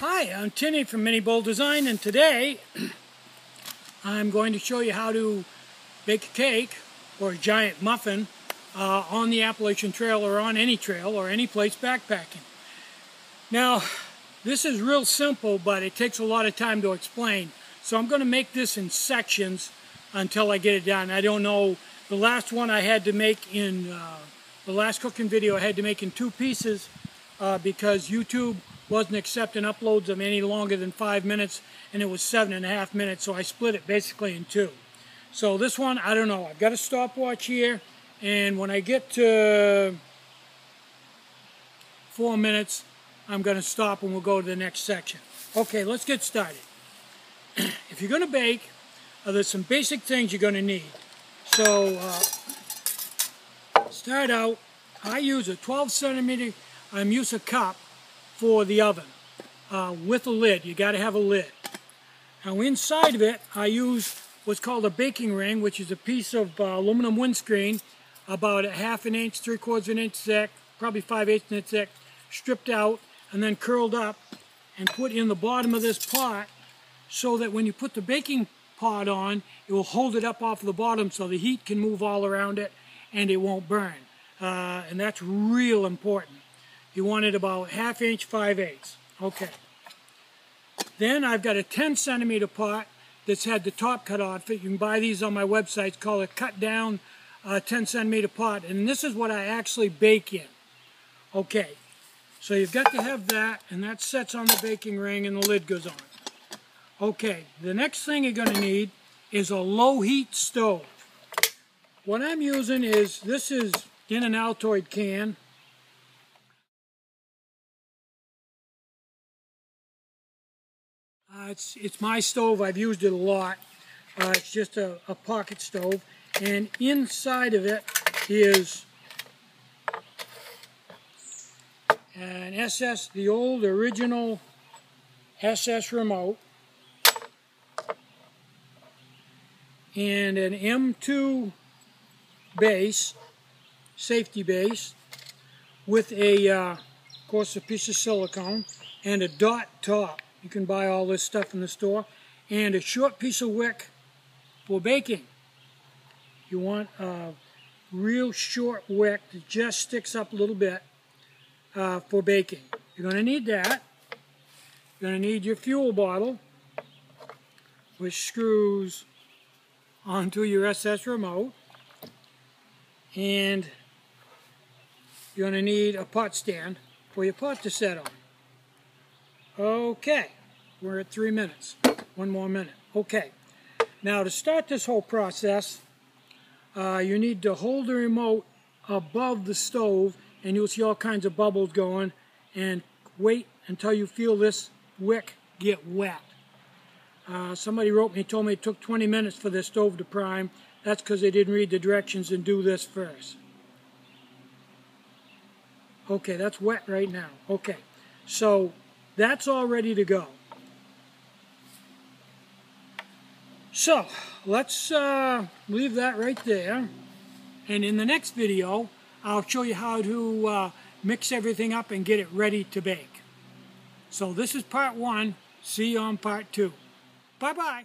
Hi, I'm Tinny from Mini Bowl Design, and today I'm going to show you how to bake a cake or a giant muffin on the Appalachian Trail or on any trail or any place backpacking. Now, this is real simple, but it takes a lot of time to explain. So I'm going to make this in sections until I get it done. I don't know, the last one I had to make in, the last cooking video I had to make in 2 pieces because YouTube wasn't accepting uploads of any longer than 5 minutes, and it was 7.5 minutes, so I split it basically in 2. So this one, I don't know, I've got a stopwatch here, and when I get to 4 minutes, I'm going to stop and we'll go to the next section. Okay, let's get started. If you're going to bake, there's some basic things you're going to need. So, start out, I use a 12 centimeter Musa cup for the oven with a lid. You got to have a lid. Now inside of it, I use what's called a baking ring, which is a piece of aluminum windscreen about 1/2 inch, 3/4 inch thick, probably 5/8 inch thick, stripped out and then curled up and put in the bottom of this pot so that when you put the baking pot on, it will hold it up off the bottom so the heat can move all around it and it won't burn. And that's real important. You want it about 1/2 inch, 5/8. Okay. Then I've got a 10 centimeter pot that's had the top cut off. You can buy these on my website. It's called a cut down 10 centimeter pot. And this is what I actually bake in. Okay. So you've got to have that, and that sets on the baking ring and the lid goes on. Okay. The next thing you're going to need is a low heat stove. What I'm using is, this is in an Altoid can. It's my stove. I've used it a lot. It's just a pocket stove, and inside of it is an SS, the old original SS remote, and an M2 base, safety base, with of course, a piece of silicone and a dot top. You can buy all this stuff in the store. And a short piece of wick for baking. You want a real short wick that just sticks up a little bit for baking. You're going to need that. You're going to need your fuel bottle, which screws onto your SS remote. And you're going to need a pot stand for your pot to set on. Okay, we're at 3 minutes. 1 more minute. Okay, now to start this whole process, you need to hold the remote above the stove, and you'll see all kinds of bubbles going, and wait until you feel this wick get wet. Somebody wrote me, told me it took 20 minutes for the stove to prime. That's because they didn't read the directions and do this first. Okay, that's wet right now. Okay, so that's all ready to go. So, let's leave that right there. And in the next video, I'll show you how to mix everything up and get it ready to bake. So this is part 1. See you on part 2. Bye-bye.